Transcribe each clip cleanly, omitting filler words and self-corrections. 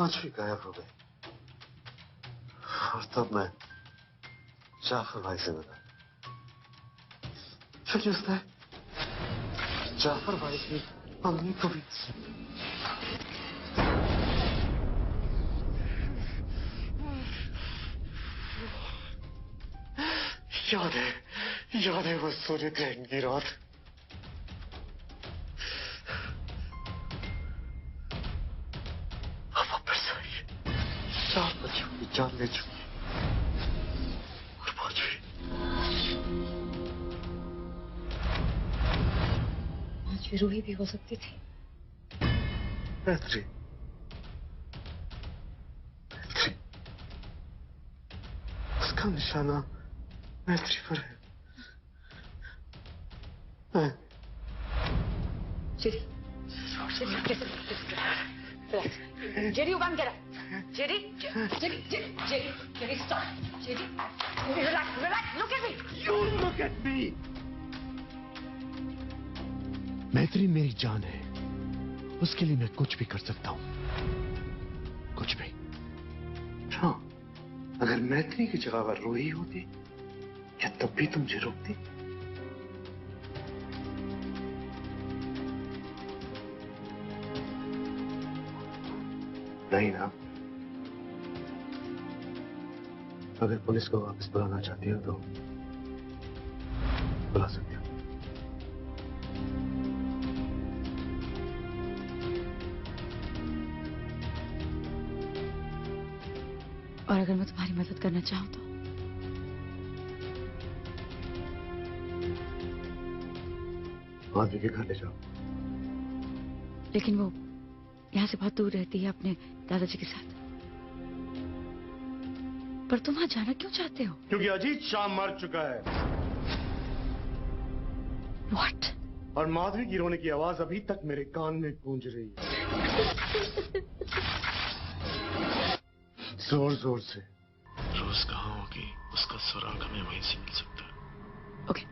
पांचवी गायब हो गई और तब मैं जाफर भाई से मिला। फिर उसने जाफर भाई की अम्मी को भी याद है वो सूर्यग्रहण की रात। अब वापस आई। 4 बच्चों की जान ले चुकी और पांचवी रूही भी हो सकती थी। मैत्री, उसका निशाना मैत्री पर है। Jerry, you can't get up. Jerry, stop. Jerry, relax. Look at me. You look at me. मैत्री मेरी जान है, उसके लिए मैं कुछ भी कर सकता हूं, कुछ भी। हाँ, अगर मैत्री की जगह पर रूही होती, क्या तब भी तुम मुझे रोकती? नहीं ना। अगर पुलिस को वापस बुलाना चाहती हो तो बुला सकती हो। और अगर मैं तुम्हारी मदद करना चाहूं तो? माधवी के घर ले जाओ। लेकिन वो यहाँ से बहुत दूर रहती है अपने दादाजी के साथ। पर तुम वहां जाना क्यों चाहते हो? क्योंकि अजीत शाह मर चुका है। What? और माधवी की रोने की आवाज अभी तक मेरे कान में गूंज रही है। जोर जोर से। रोज कहाँ होगी, उसका सुराग हमें वहीं से मिल सकता है। ओके।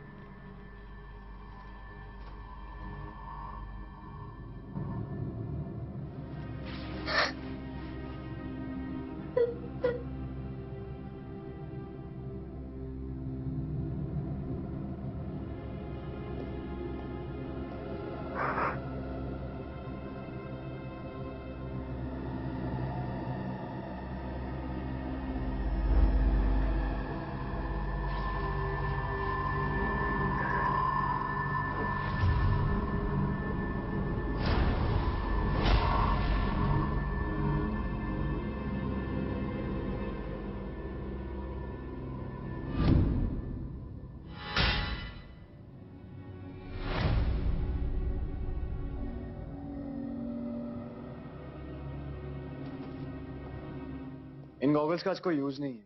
इन गॉगल्स का आज कोई यूज नहीं है।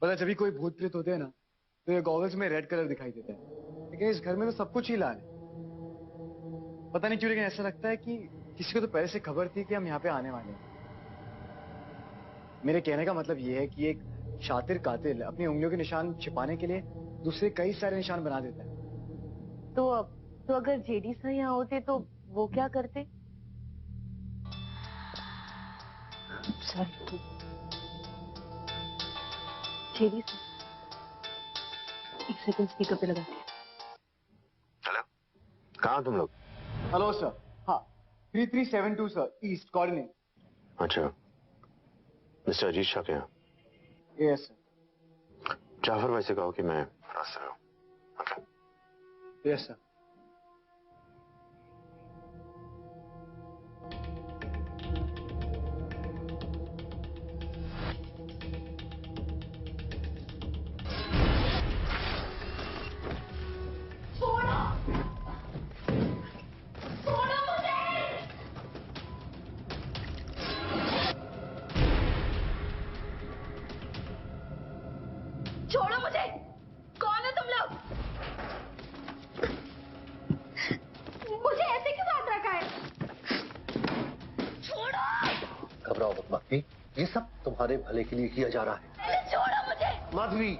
पता जब भी कोई भूत प्रेत होते हैं ना, तो ये गॉगल्स में रेड कलर दिखाई देता है। लेकिन इस घर में तो सब कुछ ही लाल है। पता नहीं क्यों, लेकिन ऐसा लगता है कि किसी को तो पहले से खबर थी कि हम यहाँ पे आने वाले हैं। मेरे कहने का मतलब ये है कि एक शातिर कातिल अपनी उंगलियों के निशान छिपाने के लिए दूसरे कई सारे निशान बना देता है। तो अगर जेडी सर यहाँ होते तो वो क्या करते? सॉरी, जेडी सर, एक सेकंड स्पीकर पे लगाते हैं। हेलो, कहाँ तुम लोग? Hello sir. हाँ, 3372 सर, ईस्ट कोऑर्डिनेट। अच्छा, मिस्टर अजीत शाह के यहाँ? Yes sir. जाफर भाई से कहो कि मैं रास्ते में हूँ। ओके। Yes sir. छोड़ो मुझे! कौन हो तुम लोग? मुझे ऐसे क्यों बांध रखा है? छोड़ो! घबराओ मत माधवी, ये सब तुम्हारे भले के लिए किया जा रहा है। छोड़ो मुझे! माधवी,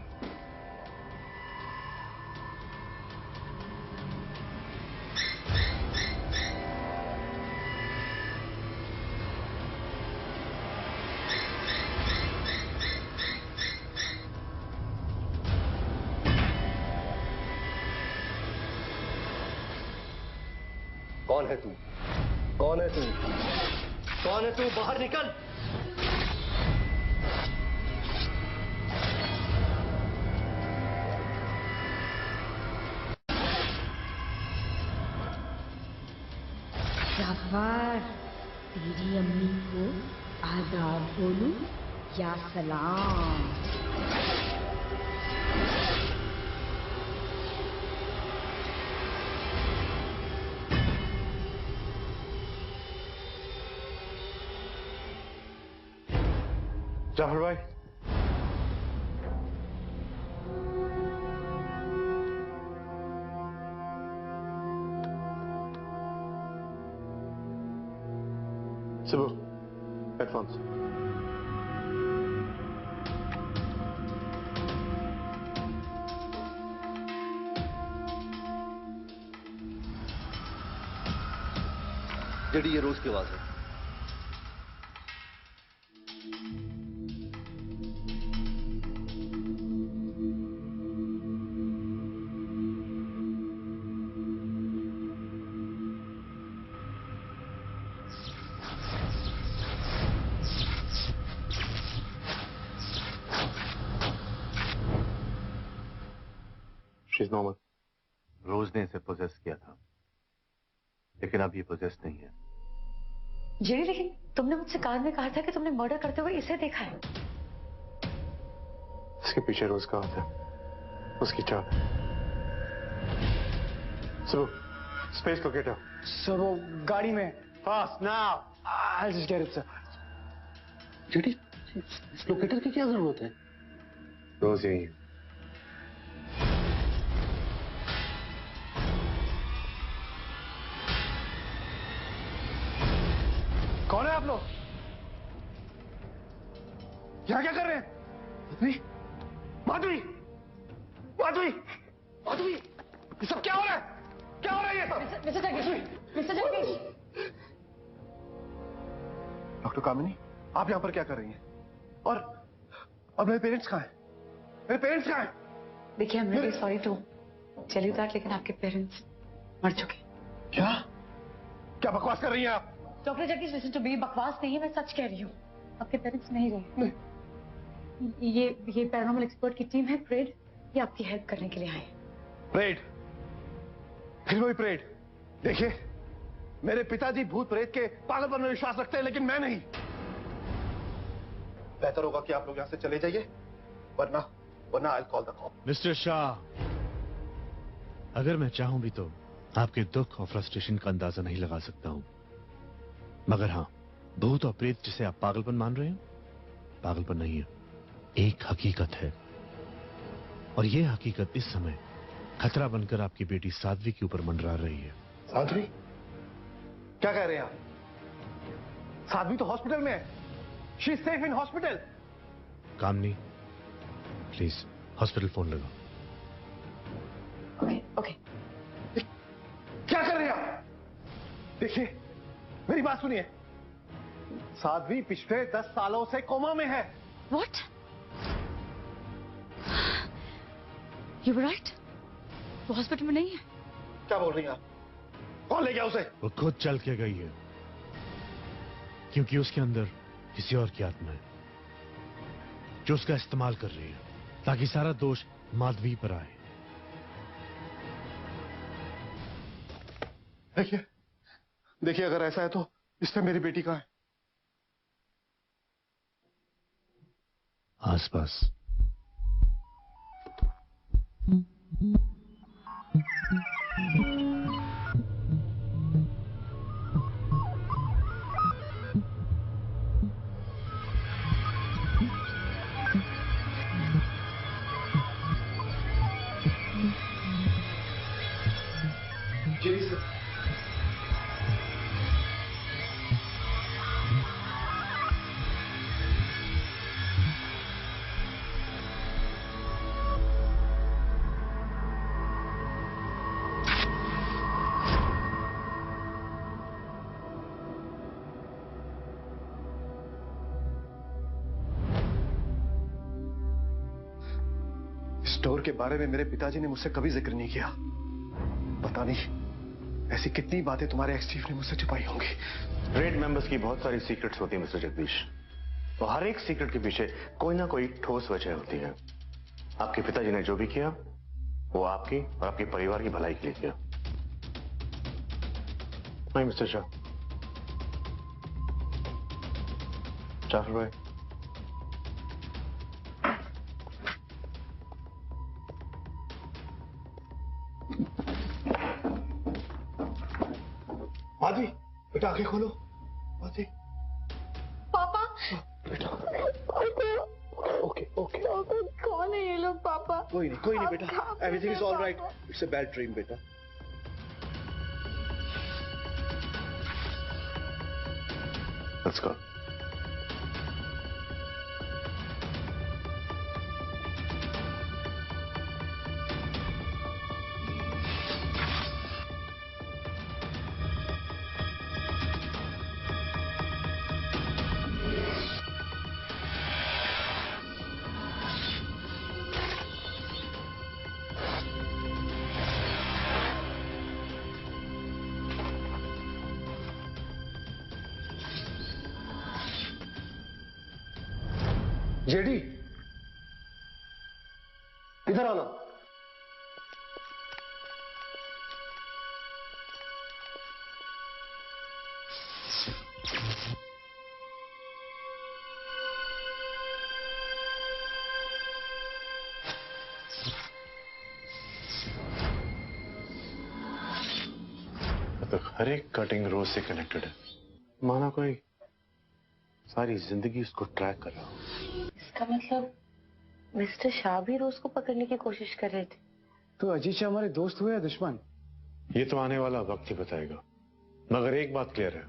कौन है तू? कौन है तू? कौन है तू? बाहर निकल। जाफर, तेरी अम्मी को आदाब बोलूं या सलाम? जाफर भाई, सिबू, हेडफोन्स। जेडी, ये रोज की आवाज है। शीज नॉर्मल। रोज ने इसे पोजेस किया था, लेकिन अब ये पोजेस नहीं है। जेडी, लेकिन तुमने मुझसे कार में कहा था कि तुमने मर्डर करते हुए इसे देखा है। इसके पीछे रोज का हाथ है, उसकी चाल है। Sibu, space locator. सर वो गाड़ी में। Fast now. I'll just get it, sir. JD, इस लोकेटर की क्या जरूरत है? रोज यही है। कौन है आप लोग? यहाँ क्या कर रहे हैं? माधवी, माधवी, माधवी, माधवी, ये सब क्या हो रहा है? क्या हो रहा है ये सब? Mister Jagdish, mister Jagdish. Doctor Kamini, आप यहाँ पर क्या कर रही हैं? और मेरे पेरेंट्स कहाँ हैं? मेरे पेरेंट्स कहाँ हैं? देखिए, I'm really sorry to tell you that, लेकिन आपके पेरेंट्स मर चुके। क्या? क्या बकवास कर रही हैं आप? Doctor Jagdish, listen to me, बकवास नहीं है, मैं सच कह रही हूँ। आपके पेरेंट्स नहीं रहे। ये पैरानॉर्मल एक्सपर्ट की टीम है, प्रेड, ये आपकी हेल्प करने के लिए आए हैं। प्रेड? फिर वही प्रेड? देखिए, मेरे पिताजी भूत प्रेत के पागलपन में विश्वास रखते हैं, लेकिन मैं नहीं। बेहतर होगा कि आप लोग यहां से चले जाइए, वरना I'll call the cop। Mister Shah, अगर मैं चाहूं भी तो आपके दुख और फ्रस्ट्रेशन का अंदाजा नहीं लगा सकता हूं, मगर हां, भूत और प्रेत जिसे आप पागलपन मान रहे हैं, पागलपन नहीं है, एक हकीकत है। और यह हकीकत इस समय खतरा बनकर आपकी बेटी साध्वी के ऊपर मंडरा रही है। साध्वी? क्या कह रहे हैं आप? साध्वी तो हॉस्पिटल में है। She is safe in hospital. Kamini, please hospital phone लगाओ। Okay, okay. क्या कर रहे हैं आप? देखिए, मेरी बात सुनिए। साध्वी पिछले 10 सालों से कोमा में है। What? You were right? वो हॉस्पिटल में नहीं है। क्या बोल रही हैं आप? कौन ले गया उसे? वो खुद चल के गई है, क्योंकि उसके अंदर किसी और की आत्मा है जो उसका इस्तेमाल कर रही है, ताकि सारा दोष माधवी पर आए। देखिए, अगर ऐसा है तो इससे मेरी बेटी कहाँ है? आसपास। स्टोर के बारे में मेरे पिताजी ने मुझसे कभी जिक्र नहीं किया। पता नहीं ऐसी कितनी बातें तुम्हारे एक्स चीफ ने मुझसे छुपाई होंगी। रेड मेंबर्स की बहुत सारी सीक्रेट्स होती है मिस्टर जगदीश, तो हर एक सीक्रेट के पीछे कोई ना कोई ठोस वजह होती है। आपके पिताजी ने जो भी किया वो आपकी और आपके परिवार की भलाई के लिए किया। नहीं मिस्टर शाह, चाह रहे आदि, बेटा आंखें खोलो। आदि, पापा। बेटा। Okay okay. पापा कौन है ये लोग? पापा कोई नहीं बेटा, everything is all right. It's a bad dream बेटा। Let's go. जेडी, इधर आना। तो हर एक कटिंग रोज से कनेक्टेड है, माना कोई सारी जिंदगी उसको ट्रैक कर रहा हो। इसका मतलब मिस्टर शाह भी रोज को पकड़ने की कोशिश कर रहे थे। तो अजीत शाह हमारे दोस्त हुए या दुश्मन? ये तो आने वाला वक्त ही बताएगा, मगर एक बात क्लियर है,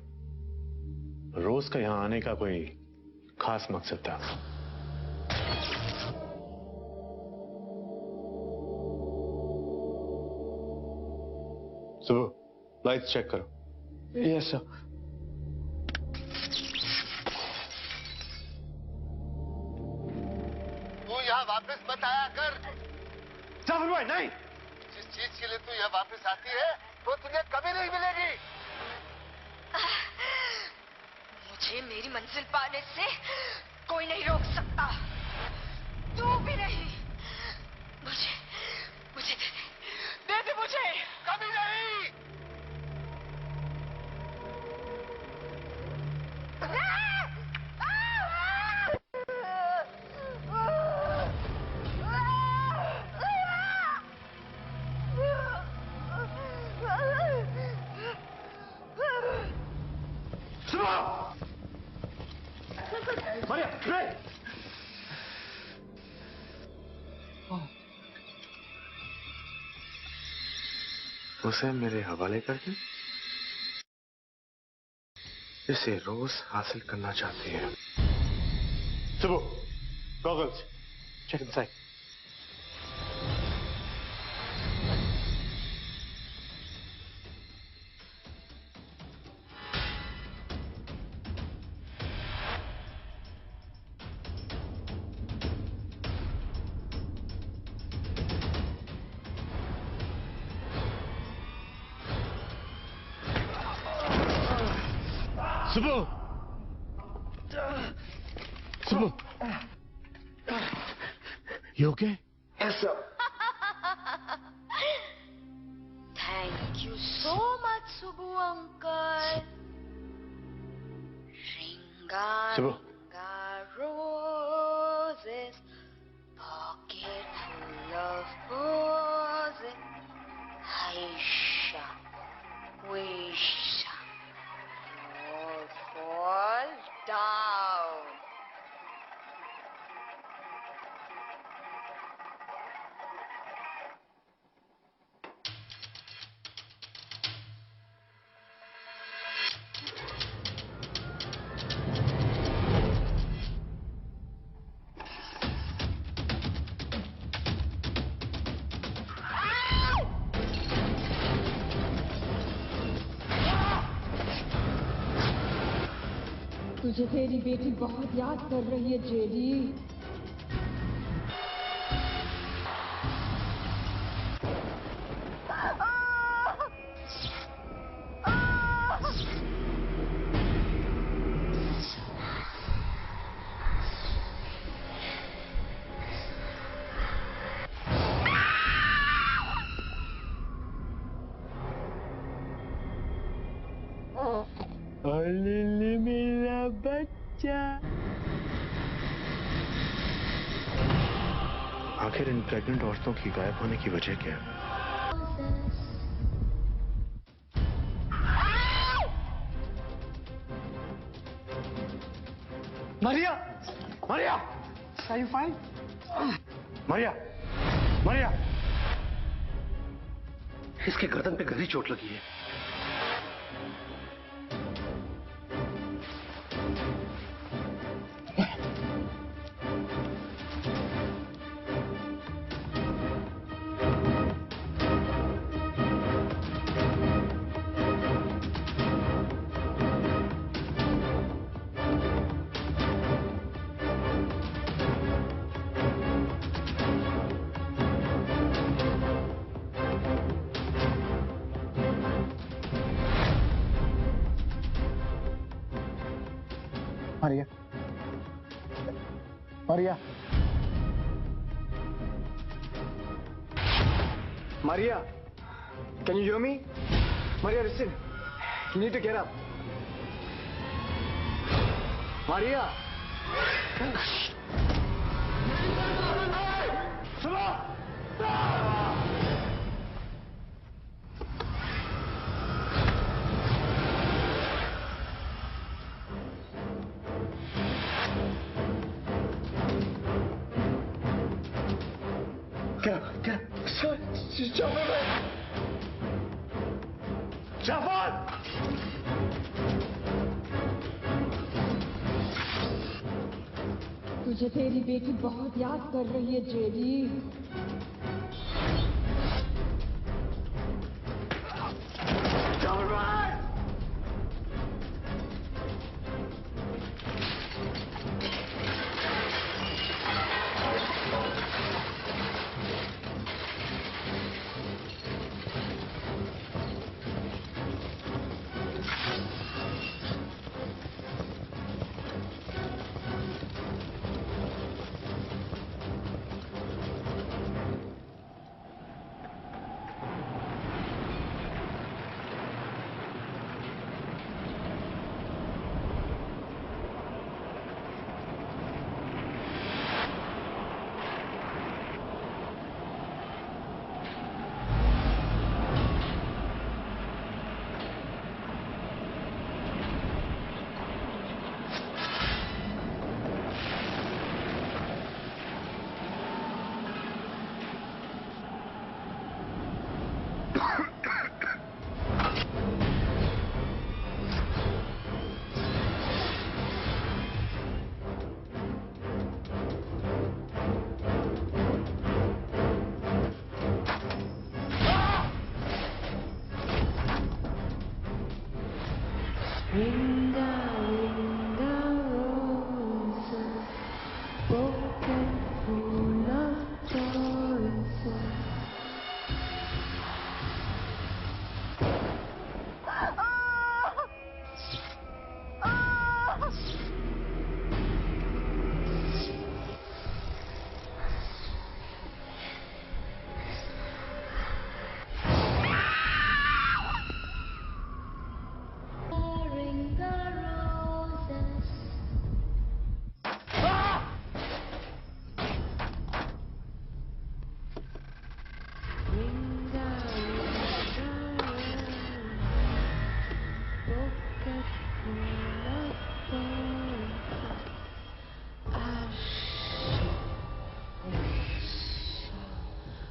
रोज का यहां आने का कोई खास मकसद था। सुबह लाइट्स चेक करो। Yes sir. तू यहाँ वापस मत आया कर। जाफर भाई नहीं। जिस चीज के लिए तू यहाँ वापस आती है वो तुझे कभी नहीं मिलेगी। मुझे मेरी मंजिल पाने से कोई नहीं रोक सकता, तू भी नहीं। मुझे मुझे दे दे मुझे। कभी नहीं। उसे मेरे हवाले करके इसे रोज हासिल करना चाहती है। सुबह गॉगल्स चेक इनसाइड। सुबह, सुबह, you okay? Yes, sir. Thank you so much, Subbu uncle. Subbu. Roses, pocket full of roses. Aisha, Wisha, all fall down. तुझे तेरी बेटी बहुत याद कर रही है जेडी। बच्चा। आखिर इन प्रेग्नेंट औरतों की गायब होने की वजह क्या है? Maria, Maria, are you fine? Maria, Maria, इसके गर्दन पे गहरी चोट लगी है। Maria, Maria, Maria, can you hear me? Maria, listen. You need to get up. Maria. सुनो! क्या जाफर! तुझे तेरी बेटी बहुत याद कर रही है JD.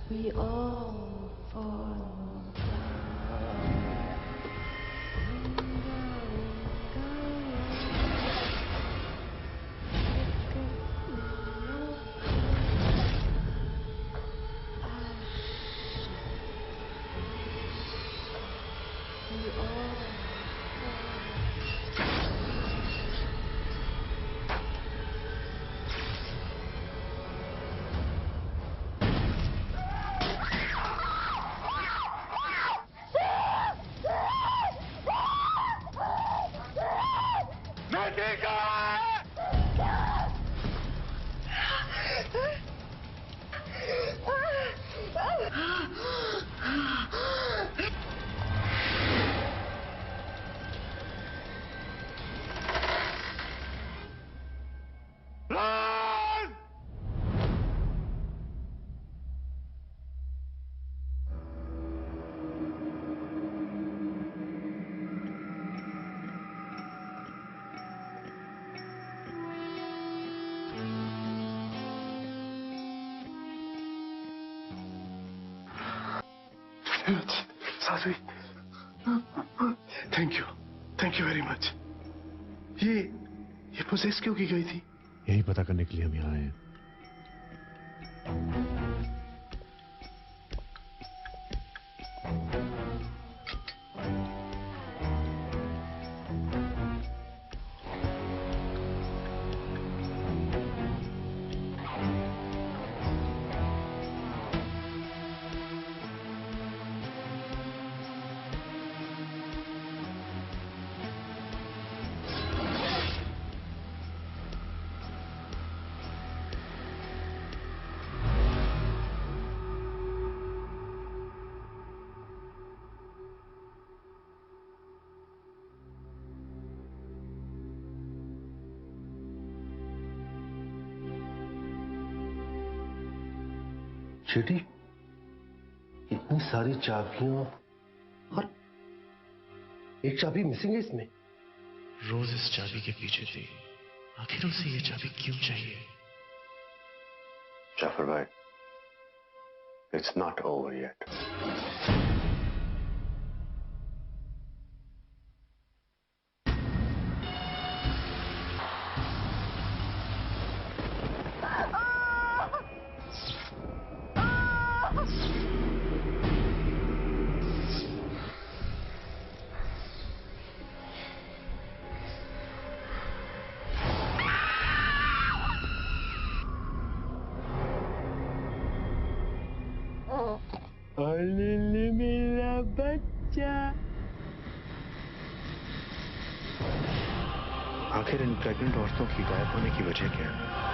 We all fall Sadhvi, thank you very much. ये प्रोसेस क्यों की गई थी? यही पता करने के लिए हम यहाँ आए हैं। चीटी, इतनी सारी चाबियां और एक चाबी मिसिंग है इसमें। रोज इस चाबी के पीछे थी, आखिर उसे ये चाबी क्यों चाहिए? जाफर भाई, इट्स नॉट ओवर येट। मेरा बच्चा। आखिर इन प्रेग्नेंट औरतों की गायब होने की वजह क्या है?